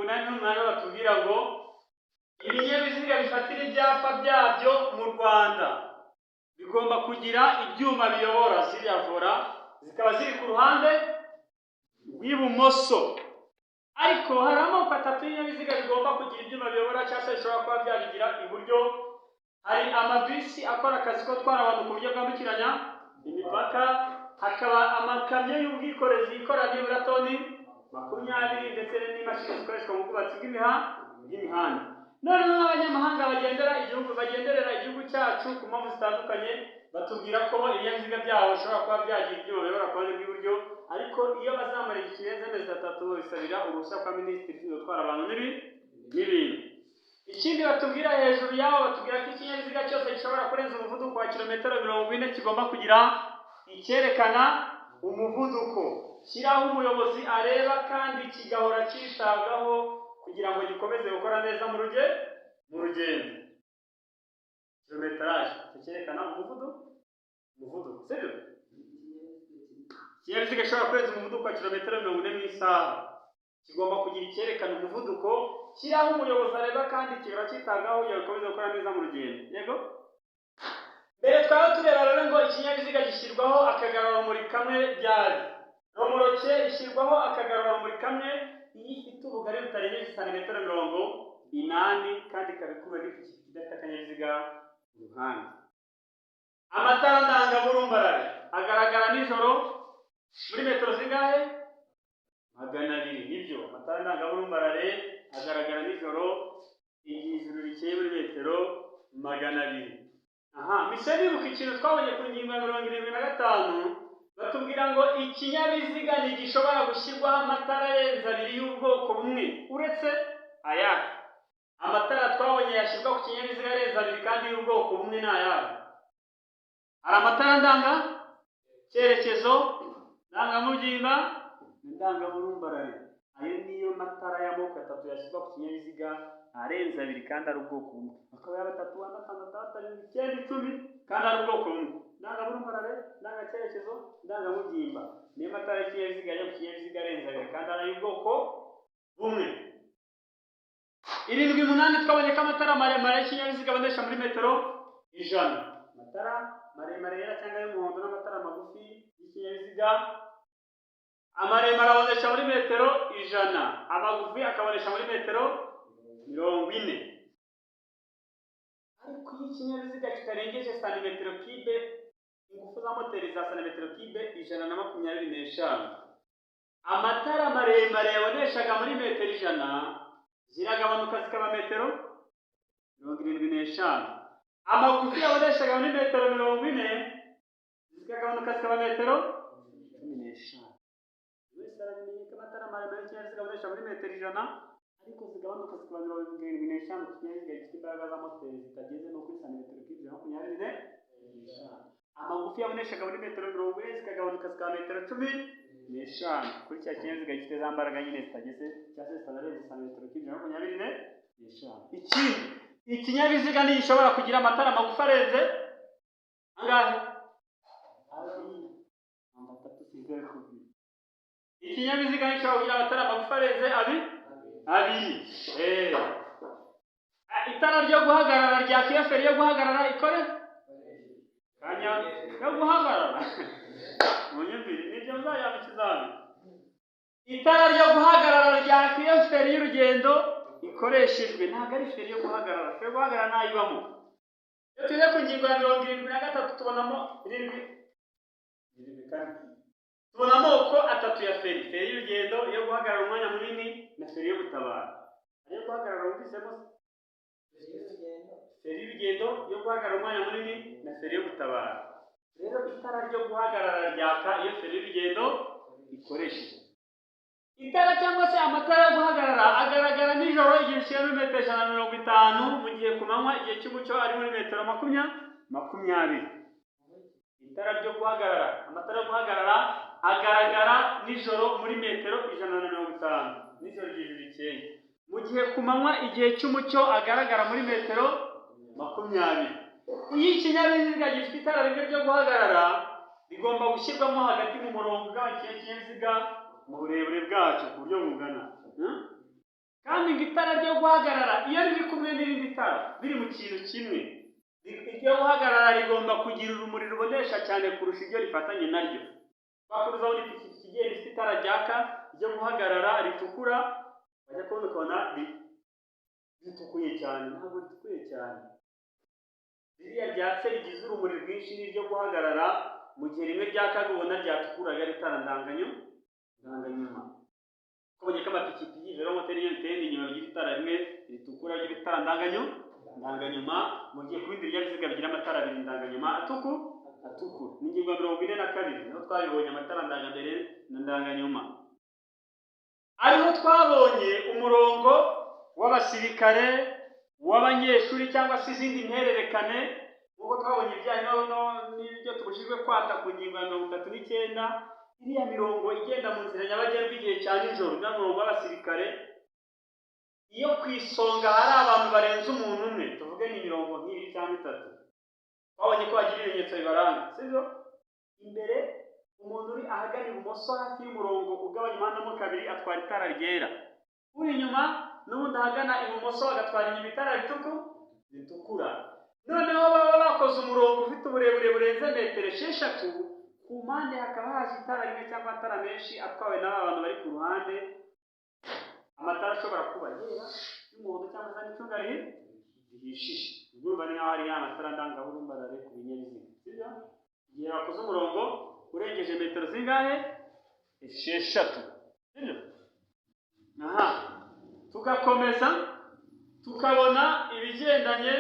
188 batubwira ngo ibinyabiziga bifatira ibyapa byabyo mu Rwanda bigomba kugira ibyuma biyobora ziriya vora zikaba ziri ku ruhande rw'ibumoso. Ariko hari amoko atatu y'ibinyabiziga bigomba kugira ibyuma biyobora cyangwa se bishobora kuba byabigira iburyo. Hari amabisi akora akazi ko gutwara abantu ku buryo bwambukiranya imipaka, hakaba amakamyo y'ubwikorezi yikorera nibura toni 20 ndetse n'imashini zikoreshwa mu bwubatsi bw'imihanda. Noneho n'abanyamahanga bagenderera igihugu cyacu ku mpamvu zitandukanye batubwira ko ibinyabiziga byabo bishobora kuba byagira ibyuma biyobora ku ruhande rw'iburyo, ariko iyo bazamara ikirenze amezi 3 bisabira uruhushya kwa minisitiri ushinzwe gutwara abantu n'ibintu. Ikindi batubwira hejuru yabo batubwira ko ikinyabiziga cyose gishobora kurenza umuvuduko wa kilometero 40 kigomba kugira icyerekana umuvuduko kiraho umuyobozi areba kandi kigahora cyitabwaho kugira ngo gikomeze gukora neza mu rugendo. Kilometraje cyerekana umuvuduko, sibyo? Ikinyabiziga gishobora kurenza umuvuduko wa kilometero 40 mu isaha kigomba kugira icyerekana umuvuduko kiraho umuyobozi areba kandi kigahora cyitabwaho kugira ngo gikomeze gukora neza mu rugendo. Yego? Mbere twaba tureba rero ngo ikinyabiziga gishyirwaho akagarurarumuri kamwe ryari. Romoroke ishyirwaho akagarurarumuri kamwe iyo ifite ubugari butarengeje santimetero 80 kandi ikabikuwe n'ipikipiki idafite akanyabiziga ku ruhande. Amatara ndangaburumbarare agaragara nijoro muri metero zingahe? 200. Nibyo, amatara ndangaburumbarare agaragara nijoro igihe ijuru rikeye muri metero 200. Mise bibuka ikintu twabonye ku ngingo ya 75 batubwira ngo ikinyabiziga ntigishobora gushyirwaho amatara arenze 2 y'ubwoko bumwe uretse aya. Amatara twabonye yashyirwa ku kinyabiziga arenze 2 kandi y'ubwoko bumwe ni aya. Hari amatara ndanga cyerekezo, ndangamubyimba, ndangaburumbarare. Ayo niyo matara y'amoko 3 yashyirwa ku kinyabiziga arenze 2 kandi ari ubwoko bumwe. Akaba yaba 3, 6, 7, 8, 9, 10 kandi ari ubwoko bumwe. Ndangaburumbarare, ndangacyerekezo, ndangamubyimba niyo matara y'ikinyabiziga yo ku kinyabiziga arenze 2 kandi ari ubwoko bumwe. 7-8 twabonye ko amatara maremare y'ikinyabiziga abonesha muri metero 100. Amatara maremare yera cyangwa y'umuhondo n'amatara magufi y'ikinyabiziga, amaremare abonesha muri metero 100, amagufi akabonesha muri metero 40. Ariko iyo ikinyabiziga kitarengeje santimetero kibe, ingufu za moteri za santimetero kibe 125, amatara maremare yaboneshaga muri metero 100 ziragabanuka zikaba metero 75. Amagufi yaboneshaga muri metero 40 zikagabanuka zikaba metero 15. Wese aramenye ko amatara maremare y'ikinyabiziga abonesha muri metero 100 ariko zigabanuka zikaba 75 ku kinyabiziga gifite imbaraga za moteri zitageze no kuri santimetero kibe 25. Amagufi yaboneshaga muri metero 40 zikagabanuka zikaba metero 15 kuri cya kinyabiziga gifite za mbaraga nyine zitageze cyangwa se zitarenze santimetero kibe 25. Ikindi ikinyabiziga ntigishobora kugira amatara magufi arenze angahe? 2. Ikinyabiziga ntigishobora kugira amatara magufi arenze 2. Itara ryo guhagarara rya kiyoferi yo guhagarara ikore kanya yo guhagarara munyumvire nibyo muzajya mu kizami. Itara ryo guhagarara rya kiyoferi y'urugendo ikoreshejwe ntabwo ari feri yo guhagarara. Feri yo guhagarara ntayibamo. Iyo tujya ku ngingo ya 73 tubonamo tubona amoko 3 ya feri: feri y'urugendo, iyo guhagarara umwanya munini, na feri yo gutabara. Iyo guhagarara wumvisemo feri y'urugendo, yo guhagarara umwanya munini, na feri yo gutabara. Rero itara ryo guhagarara ryaka iyo feri y'urugendo ikoresheje. Itara cyangwa se amatara yo guhagarara agaragara nijoro igihe ushyira muri metero 150, mu gihe ku manywa igihe cy'umucyo ari muri metero 20. Itara ryo guhagarara, amatara yo guhagarara agaragara nijoro muri metero 150 nijoro igihe rikeye, mu gihe ku manywa igihe cy'umucyo agaragara muri metero 20. Iyo ikinyabiziga gifite itara rimwe ryo guhagarara rigomba gushyirwamo hagati mu murongo w'ikinyabiziga mu burebure bwacyo ku buryo bungana. Kandi ngo itara ryo guhagarara iyo riri kumwe n'irindi tara biri mu kintu kimwe, iryo guhagarara rigomba kugira urumuri rubonesha cyane kurusha iryo rifatanye naryo. Bakuruzaho n'ipikipiki igenda ifite itara ryaka ryo guhagarara ritukura, bajya kubona ukabona ritukuye cyane, ntabwo ritukuye cyane. Ririya ryatse rigize urumuri rwinshi n'iryo guhagarara, mu gihe rimwe ryakaga ubona ryatukuraga ari itara ndanganyuma. Kubonye ko amapikipiki velomoteri iyo biteye inyuma bigira itara rimwe ritukura ry'itara ndanganyuma, mu gihe ku bindi binyabiziga bigira amatara abiri ndanganyuma atukura. Ni ingingo ya 42 niho twabibonye amatara ndangambere na ndanganyuma. Ariho twabonye umurongo w'abasirikare, w'abanyeshuri cyangwa se izindi mpererekane, nk'uko twabonye ibijyanye n'ibyo tubujijwe kwata ku ngingo ya 39. Iriya mirongo igenda mu nzira nyabagendwa igihe cya nijoro, ni umurongo w'abasirikare. Iyo ku isonga hari abantu barenze umuntu umwe, tuvuge ni mirongo nk'ibiri cyangwa itatu, twabonye ko hagira ibimenyetso bibaranga, sibyo? Imbere umuntu uri ahagana ibumoso hafi y'umurongo ugabanya umuhanda mo kabiri atwara itara ryera, uri inyuma n'ubundi ahagana ibumoso agatwara inyuma itara ritukura. Noneho baba bakoze umurongo ufite uburebure burenze metero 6, ku mpande hakaba haje itara rimwe cyangwa amatara menshi atwawe n'aba bantu bari ku ruhande. Amatara ashobora kuba yera, y'umuhondo cyangwa se n'icunga rihishije. Urumva ni hari amatara ndangaburumbarare ku binyabiziga, sibyo? Igihe bakoze umurongo urengeje metero zingahe? 6, sibyo? Tugakomeza tukabona ibigendanye,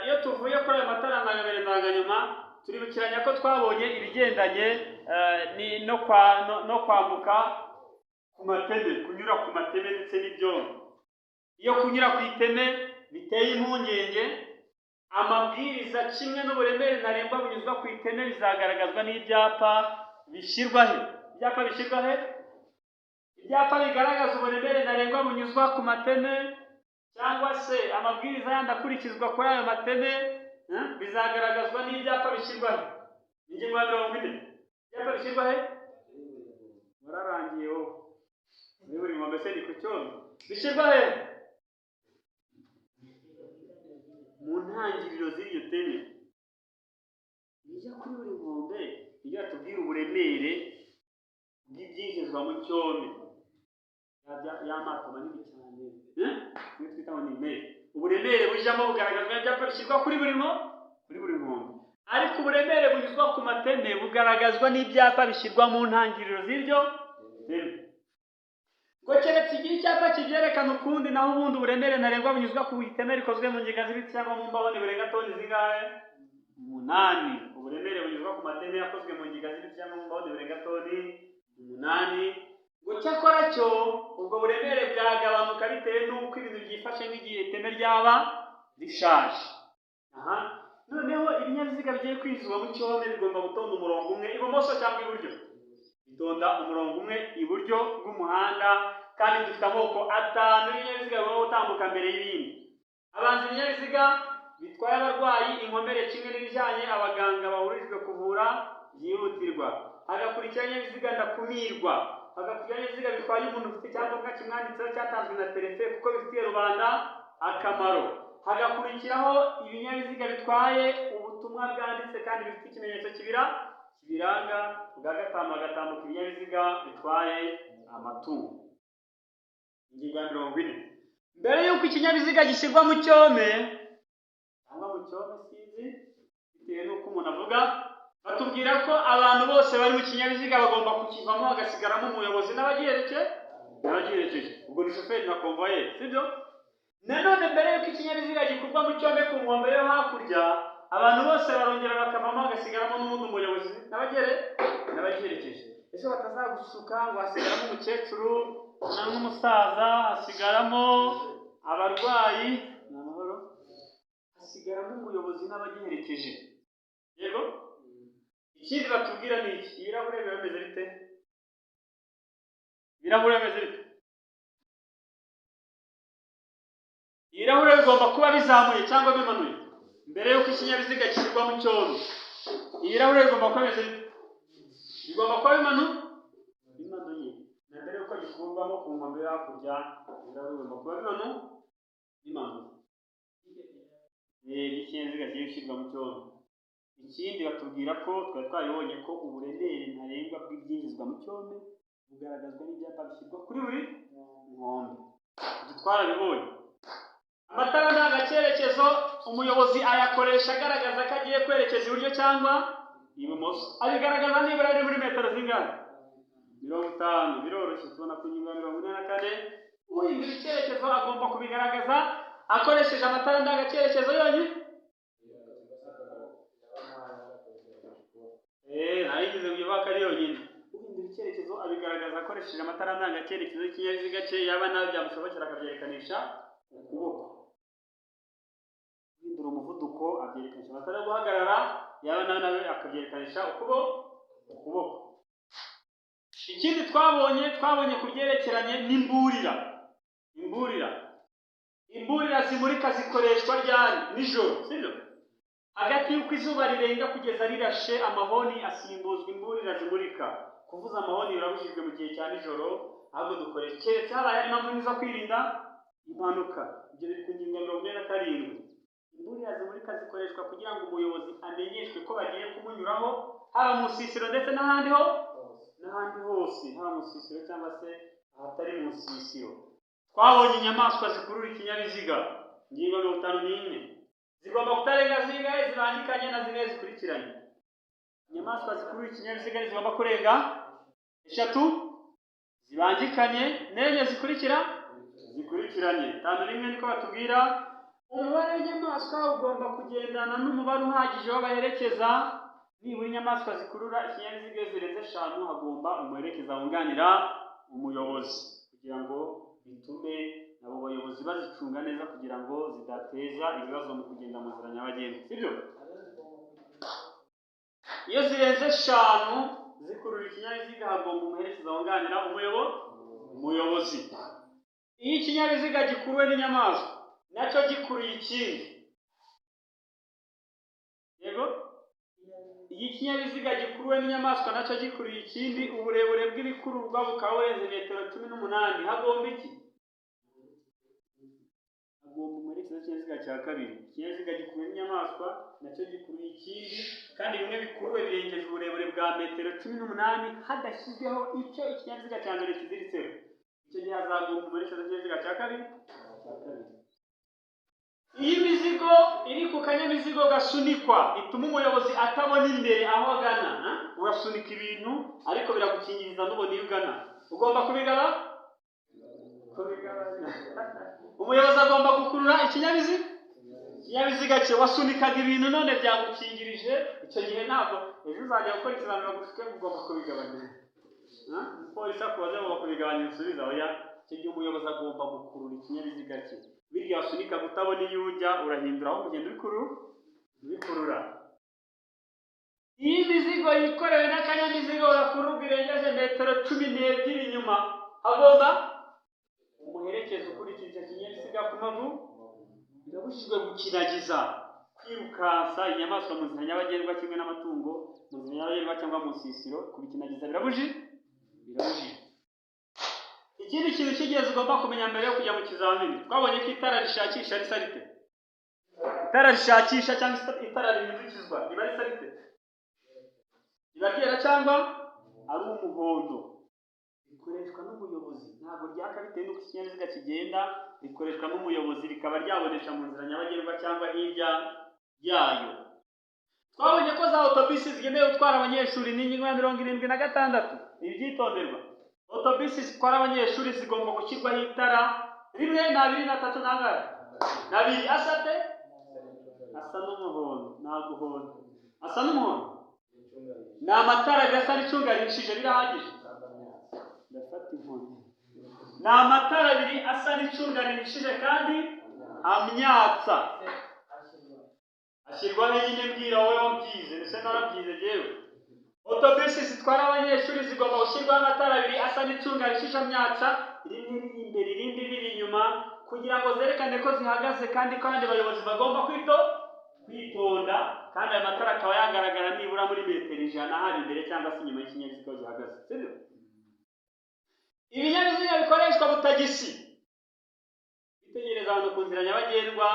iyo tuvuye kuri ayo matara ndanganyuma turibukiranya ko twabonye ibigendanye no kwambuka ku mateme, kunyura ku mateme ndetse n'ibyondo. Iyo kunyura ku iteme biteye impungenge, amabwiriza kimwe n'uburemere ntarengwa bunyuzwa ku iteme bizagaragazwa n'ibyapa bishyirwa he? Ibyapa bigaragaza uburemere ntarengwa bunyuzwa ku mateme, cyangwa se amabwiriza yandi akurikizwa kuri ayo mateme, bizagaragazwa n'ibyapa bishyirwa he? Ingingo ya 40. Ibyapa bishyirwa he? Murarangiye wowe. Muri buri ngombe se ni ku cyondo. Bishyirwa he? Mu ntangiriro z'iryo teme. Bijya kuri buri ngombe, iyo atubwira uburemere bw'ibyinjizwa mu cyome. Y'amato manini cyane. Ni twita ngo ni metero. Uburemere bujyamo bugaragazwa n'ibyapa bishyirwa kuri buri ngombe. Ariko uburemere bunyuzwa ku mateme bugaragazwa n'ibyapa bishyirwa mu ntangiriro z'iryo teme. Ngo keretse igihe icyapa kibyerekana ukundi, naho ubundi uburemere ntarengwa bunyuzwa ku iteme rikozwe mu ngiga z'ibiti cyangwa mu mbaho burenga toni zingahe? 8. Uburemere bunyuzwa ku mateme yakozwe mu ngiga z'ibiti cyangwa mu mbaho burenga toni 8. Ngo cyakora cyo ubwo buremere bwagabanuka bitewe n'uko ibintu byifashe n'igihe iteme ryaba rishaje. Noneho ibinyabiziga bigiye kwinjizwa mu cyome bigomba gutonda umurongo umwe ibumoso cyangwa iburyo. Bitonda umurongo umwe iburyo bw'umuhanda, kandi dufite amoko 5 y'ibinyabiziga bigomba gutambuka mbere y'ibindi. Abanza ibinyabiziga bitwaye abarwayi, inkomere kimwe n'ibijyanye abaganga bahurijwe kuvura byihutirwa. Hagakurikira ibinyabiziga ndakumirwa. Hagakurikira ibinyabiziga bitwaye umuntu ufite icyangombwa kimwanditseho cyatanzwe na perefe kuko bifitiye rubanda akamaro. Hagakurikiraho ibinyabiziga bitwaye ubutumwa bwanditse kandi bifite ikimenyetso kibiranga. Bwa 5 hagatambuka ibinyabiziga bitwaye amatungo. Ingingo ya 40. Mbere y'uko ikinyabiziga gishyirwa mu cyome cyangwa mu cyome sinzi bitewe n'uko umuntu avuga, batubwira ko abantu bose bari mu kinyabiziga bagomba kukivamo hagasigaramo umuyobozi n'abagiherekeje. Ubwo ni shoferi na konvoyeri, sibyo? Nanone mbere y'uko ikinyabiziga gikurwa mu cyome ku nkombe yo hakurya, abantu bose barongera bakavamo hagasigaramo n'ubundi umuyobozi n'abagiherekeje. Ese batazagusuka ngo hasigaramo umukecuru n'umusaza, hasigaramo abarwayi n'amahoro, hasigaramo umuyobozi n'abagiherekeje. Yego? Ikindi batubwira ni iki? Ibirahure bimeze bite? Ibirahure bigomba kuba bizamuye cyangwa bimanuye mbere y'uko ikinyabiziga gishyirwa mu cyome. Ibirahure bigomba kuba bimeze bite? Bigomba kuba bimanuye na mbere y'uko bikurwamo ku nkombe hakurya biragomba kuba bino bimanuka n'ikinyabiziga kigiye gushyirwa mu cyome. Ikindi batubwira ko twari twabibonye ko uburemere ntarengwa bw'ibyinjizwa mu cyome bugaragazwa n'ibyapa bishyirwa kuri buri nkombe. Ibyo twarabibonye. Amatara ndangacyerekezo umuyobozi ayakoresha agaragaza ko agiye kwerekeza iburyo cyangwa ibumoso. Abigaragaza nibura ari muri metero zingana 50. Biroroshye tubona ku ngingo ya 44. Uhindura icyerekezo agomba kubigaragaza akoresheje amatara ndangacyerekezo yonyine. Nayigize mu baka ari yonyine. Uhindura icyerekezo abigaragaza akoresheje amatara ndangacyerekezo y'ikinyabiziga cye, yaba nawe byamushobokera akabyerekanisha ukuboko. Uhindura umuvuduko abyerekanisha amatara yo guhagarara, yaba nawe akabyerekanisha ukuboko. Ikindi twabonye ku byerekeranye n'imburira. Imburira zimurika zikoreshwa ryari? Nijoro, sibyo? Hagati y'uko izuba rirenga kugeza rirashe, amahoni asimbuzwa imburira zimurika. Kuvuza amahoni birabujijwe mu gihe cya nijoro, ahubwo dukoresha keretse habaye ari impamvu nziza kwirinda impanuka. Ibyo biri ku ngingo ya 47. Imburira zimurika zikoreshwa kugira ngo umuyobozi amenyeshwe ko bagiye kumunyuraho, haba mu nsisiro ndetse n'ahandi hose, haba mu nsisiro cyangwa se ahatari mu nsisiro. Twabonye inyamaswa zikurura ikinyabiziga. Ingingo 54. Zigomba kutarenga zingahe? Zibangikanye na zimwe zikurikiranye. Inyamaswa zikurura ikinyabiziga zigomba kurenga 3 zibangikanye, 4 zikurikiranye. 5 niko batubwira. Umubare w'inyamaswa ugomba kugendana n'umubare uhagije w'abaherekeza. Nibura inyamaswa zikurura ikinyabiziga zirenze 5 hagomba umuherekeza wunganira umuyobozi, kugira ngo bitume abo bayobozi bazicunga neza kugira ngo zidateza ibibazo mu kugenda mu nzira nyabagendwa, sibyo? Iyo zirenze 5 zikurura ikinyabiziga hagomba umuherekeza wunganira umuyobozi. Iyo ikinyabiziga gikuruwe n'inyamaswa nacyo gikuruye ikindi, yego, iyi kinyabiziga gikuruwe n'inyamaswa nacyo gikuruye ikindi, uburebure bw'ibikururwa bukaba burenze metero 18, hagomba iki? Hagomba umuherekeza w'ikinyabiziga cya kabiri. Ikinyabiziga gikuruwe n'inyamaswa nacyo gikuruye ikindi, kandi bimwe bikuruwe birengeje uburebure bwa metero 18 hadashyizweho icyo ikinyabiziga cya mbere kiziritseho. Icyo gihe hazagomba umuherekeza w'ikinyabiziga cya kabiri. Iyi mizigo iri ku kanyamizigo gasunikwa ituma umuyobozi atabona imbere aho agana. Urasunika ibintu ariko biragukingiriza n'ubona iyo ugana. Ugomba kubigabanya. Umuyobozi agomba gukurura ikinyabiziga cye. Wasunikaga ibintu none byagukingirije, icyo gihe ntabwo ejo uzajya gukora ikizamini bagufite ugomba kubigabanya. Polisi akubaza ngo kubigabanya usubiza oya. Icyo gihe umuyobozi agomba gukurura ikinyabiziga cye. Birya wasunika gutabona iyo ujya urahindura aho kugenda ubikurura. Iyi mizigo yikorewe n'akanyamizigo gakururwa irengeje metero 12 inyuma, hagomba umuherekeza ukurikira icyo kinyabiziga ku maguru. Birabujijwe gukinagiza, kwirukansa inyamaswa mu nzira nyabagendwa kimwe n'amatungo mu nzira nyabagendwa cyangwa mu nsisiro. Kubikinagiza birabujijwe. Ikindi kintu cy'ingenzi ugomba kumenya mbere yo kujya mu kizamini, twabonye ko itara rishakisha risa rite? Itara rishakisha cyangwa itara rihindukizwa riba risa rite? Riba ryera cyangwa ari umuhondo. Rikoreshwa n'umuyobozi, ntabwo ryaka bitewe n'uko ikinyabiziga kigenda. Rikoreshwa n'umuyobozi rikaba ryabonesha mu nzira nyabagendwa cyangwa hirya yayo. Twabonye ko za autobisi zigenewe gutwara abanyeshuri ni ingingo ya 76. Ibyitonderwa: autobisi zitwara abanyeshuri zigomba gushyirwaho itara 1, 2, 3 n'angahe? 2. Asa n'umuhondo. Naguhondo. Asa n'umuhondo. Ni amatara birasa n'icunga rihishije birahagije. Ndafata inkoni. Ni amatara 2 asa n'icunga rihishije kandi amyatsa. Ashyirwaho nyine mbwira wowe wabyize, ndetse narabyize jewe. Autobisi zitwara abanyeshuri zigomba gushyirwaho amatara 2 asa n'icunga rihishije amyatsa, rimwe riri imbere irindi riri inyuma, kugira ngo zerekane ko zihagaze kandi ko abandi bayobozi bagomba kwitonda, kandi aya matara akaba yagaragara nibura muri metero 100 haba imbere cyangwa se inyuma y'ikinyabiziga gihagaze. Sibyo? ibinyabiziga bikoreshwa butagisi bitegereza abantu ku nzira nyabagendwa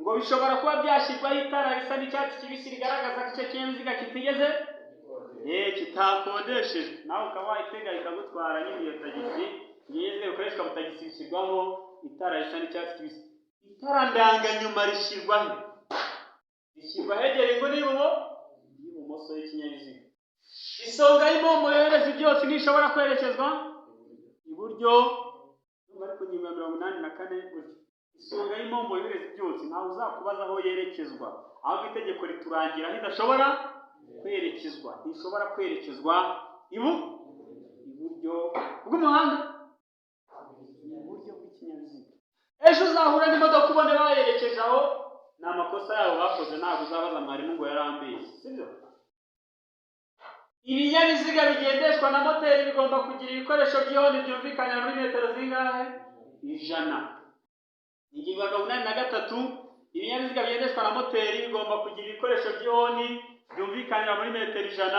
ngo bishobora kuba byashyirwaho itara risa n'icyatsi kibisi rigaragaza ko icyo kinyabiziga kitigeze kitakodeshejwe, nawe ukaba wayitega ikagutwara nyine iyo tagisi. Ibinyabiziga bikoreshwa butagisi bishyirwaho itara risa n'icyatsi kibisi. Itara ndanganyuma rishyirwa hegereye inguni y'ibumoso y'ikinyabiziga. Isonga y'impombo yohereza ibyotsi ntishobora kwerekezwa iburyo. Bari ku ngingo ya 84 gutyo. Isonga y'impombo yohereza ibyotsi ntawe uzakubaza aho yerekezwa, ahubwo itegeko riturangira aho idashobora kwerekezwa. Ntishobora kwerekezwa iburyo bw'umuhanda, iburyo bw'ikinyabiziga. Ejo uzahura n'imodoka ubone bayerekeje aho, ni amakosa yabo bakoze, ntabwo uzabaza mwarimu ngo yarambeshye, sibyo? Ibinyabiziga bigendeshwa na moteri bigomba kugira ibikoresho by'ihoni byumvikanira muri metero zingahe? 100. Ingingo ya 83, ibinyabiziga bigendeshwa na moteri bigomba kugira ibikoresho by'ihoni byumvikanira muri metero 100,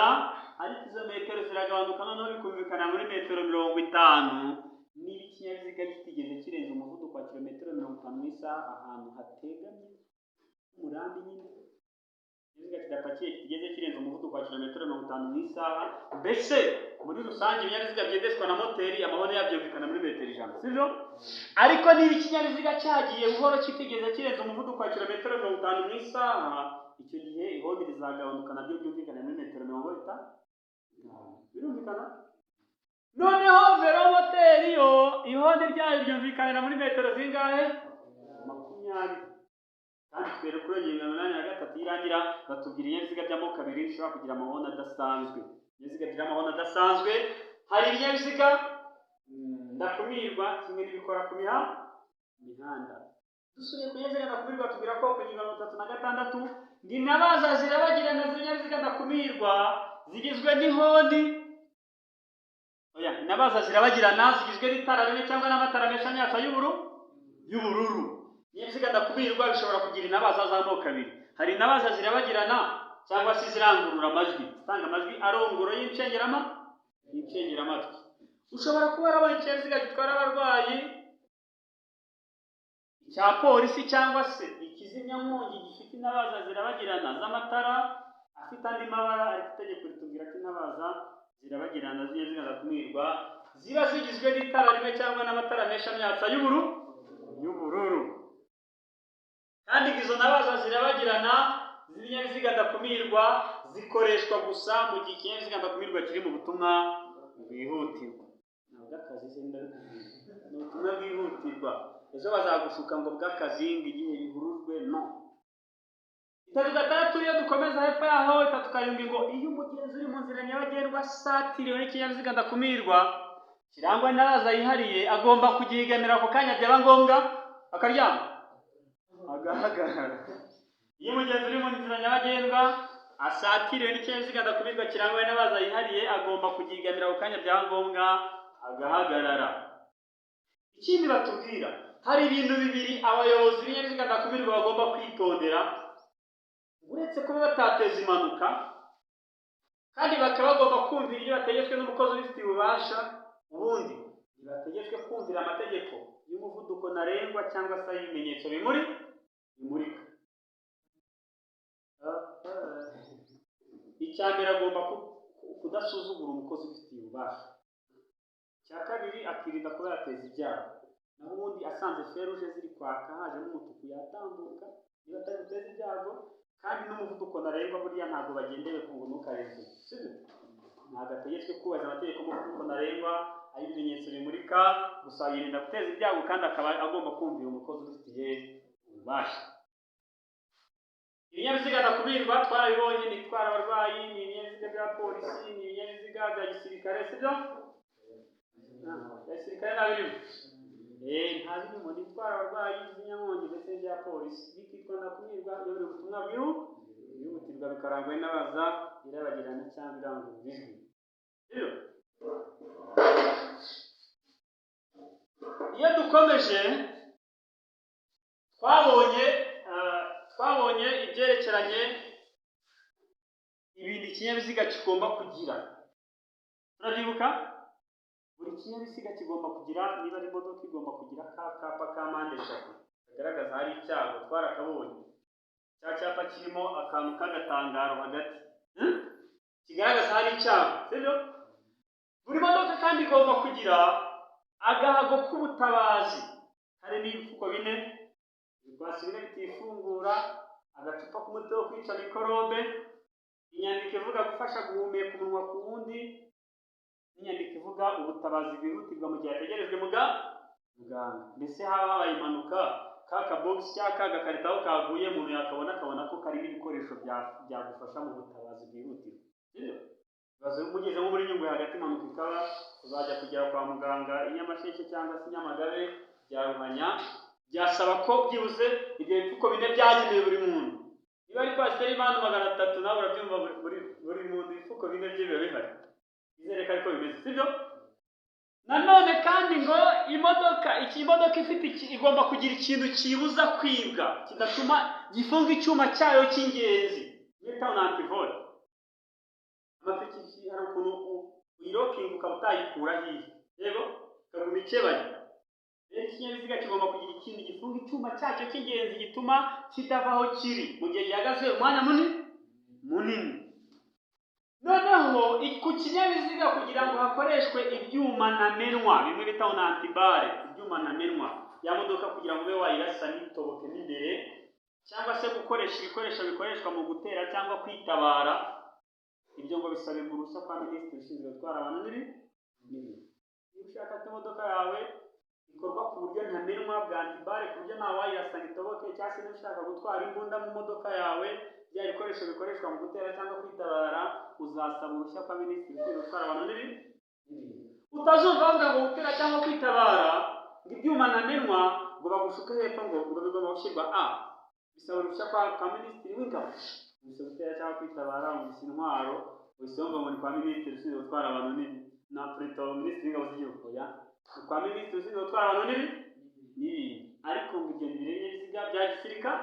ariko izo metero ziragabanuka noneho bikumvikana muri metero 50 niba ikinyabiziga kitigeze kirenza umuvuduko wa kilometero 50 mu isaha ahantu hategamye umurambi nyine. Ikinyabiziga kidapakiye kitigeze kirenza umuvuduko wa kilometero 50 mu isaha. Mbese muri rusange ibinyabiziga bigendeshwa na moteri amahoni yabyo yumvikana muri metero 100, sibyo? Ariko niba ikinyabiziga cyagiye buhoro kitigeze kirenza umuvuduko wa kilometero 50 mu isaha, icyo gihe ihoni rizagabanuka nabyo byumvikana muri metero 50. Birumvikana? Noneho velomoteri yo ihoni ryayo ryumvikanira muri metero zingahe? 20. Kandi twere kuri ingingo ya 83 irangira batubwira ibinyabiziga by'amoko abiri bishobora kugira amahoni adasanzwe. Ibinyabiziga bigira amahoni adasanzwe, hari ibinyabiziga ndakumirwa kimwe n'ibikora ku mihanda. Dusubiye ku binyabiziga ndakumirwa tubwira ko ku ngingo ya 36 ndinabaza zirabagirana z'ibinyabiziga ndakumirwa zigizwe n'ihoni. Inabaza zirabagirana zigizwe n'itara rimwe cyangwa n'amatara menshi anyatsa y'ubururu. Ibinyabiziga ndakumirwa bishobora kugira inabaza z'amoko abiri. Hari inabaza zirabagirana cyangwa se zirangurura amajwi, zitanga amajwi arongoro y'inshingiramatwi. Ushobora kuba warabonye ikinyabiziga gitwara abarwayi, icya polisi cyangwa se ikizimyankongi gifite inabaza zirabagirana z'amatara afite andi mabara, ariko itegeko ritubwira ko inabaza zirabagirana z'ibinyabiziga ndakumirwa ziba zigizwe n'itara rimwe cyangwa n'amatara menshi amyatsa y'ubururu. Kandi izo nabaza zirabagirana z'ibinyabiziga ndakumirwa zikoreshwa gusa mu gihe ikinyabiziga ndakumirwa kiri mu butumwa bwihutirwa. Ntabwo akazi se ndabikubwira, ni ubutumwa bwihutirwa. Ejo bazagushuka ngo bw'akazi ngo igihe bihurujwe, no. 36 iyo dukomeza hepfo yaho 37 ngo iyo umugenzi uri mu nzira nyabagendwa asatiriwe n'ikinyabiziga ndakumirwa kirangwa n'inabaza yihariye, agomba kugihigamira ako kanya byaba ngombwa akaryama agahagarara. Iyo umugenzi uri mu nzira nyabagendwa asatiriwe n'ikinyabiziga ndakumirwa kirangwa n'inabaza yihariye, agomba kugihigamira ako kanya byaba ngombwa agahagarara. Ikindi batubwira, hari ibintu bibiri abayobozi b'ibinyabiziga ndakumirwa bagomba kwitondera, uretse kuba batateza impanuka kandi bakaba bagomba kumvira ibyo bategetswe n'umukozi ubifitiye ububasha. Ubundi ntibategetswe kumvira amategeko y'umuvuduko ntarengwa cyangwa se y'ibimenyetso bimurika. Icya mbere agomba kudasuzugura umukozi ubifitiye ububasha. Icya kabiri akirinda kuba yateza ibyago. Naho ubundi asanze feruje ziri kwaka haje n'umutuku yatambuka, niba atari guteza ibyago. Kandi n'umuvuduko ntarengwa buriya ntabwo bagendeye ku ngo ntukarenze, sibyo? Ntabwo ategetswe kubahiriza amategeko y'umuvuduko ntarengwa ay'ibimenyetso bimurika, gusa yirinda guteza ibyago kandi akaba agomba kumvira umukozi ubifitiye ububasha. Ibinyabiziga ndakumirwa twarabibonye, ni itwara abarwayi, ni ibinyabiziga bya polisi, ni ibinyabiziga bya gisirikare, sibyo? Bya gisirikare nta birimo. Nta birimo, ni itwara abarwayi, iz'inyankongi ndetse n'ibya polisi. Bikitwa ndakumirwa iyo biri ubutumwa bwihutirwa bikarangwa n'inabaza irabagirana cyangwa irangurura ijwi. Iyo dukomeje twabonye ibyerekeranye ibintu ikinyabiziga kigomba kugira. Turabyibuka? buri kinyabiziga kigomba kugira, niba ari imodoka igomba kugira kapa ka mpande eshatu kagaragaza hari icyago, twarakabonye. Cya cyapa kirimo akantu k'agatangaro hagati kigaragaza hari icyago, sibyo? Buri modoka kandi igomba kugira agahago k'ubutabazi, harimo ibifuko bine, ibikwasi bine bitifungura, agacupa k'umuti wo kwica mikorobe, inyandiko ivuga gufasha guhumeka umunwa ku wundi, n'inyandiko ivuga ubutabazi bwihutirwa mu gihe hategerejwe muganga. Mbese haba habaye impanuka, ka kabogisi cyangwa ka gakarita aho kaguye umuntu akabona ko karimo ibikoresho byagufasha mu butabazi bwihutirwa, sibyo? Mugeze nko muri Nyungwe hagati impanuka ikaba, uzajya kugera kwa muganga i Nyamasheke cyangwa se Nyamagabe bya Ruhanya, byasaba ko byibuze ibyo bifuko bine byagenewe buri muntu. Niba ari kwasiteri impano 300 nawe urabyumva, buri muntu ibifuko bine bye biba bihari. Izere ko ariko bimeze, sibyo? Nanone kandi ngo imodoka igomba kugira ikintu kibuza kwibwa, kidatuma gifunga icyuma cyayo cy'ingenzi, bita antivol. Amapikipiki hari ukuntu uyirokinga ukaba utayikura hirya, yego ukaguma ikebanye. Rero ikinyabiziga kigomba kugira ikintu gifunga icyuma cyacyo cy'ingenzi gituma kitava aho kiri mu gihe gihagaze umwanya munini. Noneho ku kinyabiziga kugira ngo hakoreshwe ibyuma ntamenwa, bimwe bita antibare, ibyuma ntamenwa ya modoka, kugira ngo ube wayirasa n'itoboke n'imbere, cyangwa se gukoresha ibikoresho bikoreshwa mu gutera cyangwa kwitabara, ibyo ngo bisabirwa uruhushya kwa Minisitiri ushinzwe gutwara abantu n'ibintu. Niba ushaka ko imodoka yawe ikorwa ku buryo ntamenwa bwa antibare, ku buryo nta wayirasa n'itoboke, cyangwa se niba ushaka gutwara imbunda mu modoka yawe, bya bikoresho bikoreshwa mu gutera cyangwa kwitabara, uzasaba uruhushya kwa Minisitiri ushinzwe gutwara abantu n'ibintu. Utazumva bavuga ngo gutera cyangwa kwitabara ngo ibyuma ntamenwa ngo bagushuke hepfo ngo bigomba gushyirwa bisaba uruhushya kwa Minisitiri w'ingabo. Gusa gutera cyangwa kwitabara mu intwaro usanga ngo ni kwa Minisitiri ushinzwe gutwara abantu n'ibintu, na Perezida wa Minisitiri w'ingabo z'igihugu, ya kwa Minisitiri ushinzwe gutwara abantu n'ibintu. Ariko ngo ibyo binyabiziga bya gisirikare,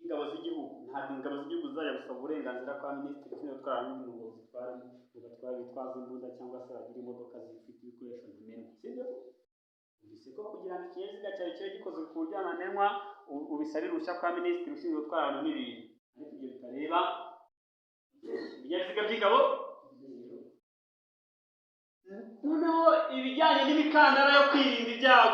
ingabo z'igihugu, ntabwo ingabo z'igihugu zajya gusaba uburenganzira kwa Minisitiri ushinzwe gutwara n'ibintu ngo zitware bitwaza imbunda cyangwa se bagira imodoka zifite ibikoresho ntamenwa, sibyo? Ubise ko kugira ngo ikinyabiziga cyawe kibe gikozwe ku buryo ntamenwa ubisabira uruhushya kwa Minisitiri ushinzwe gutwara abantu n'ibintu. Ariko ibyo bitareba ibinyabiziga by'ingabo. Noneho ibijyanye n'imikandara yo kwirinda ibyago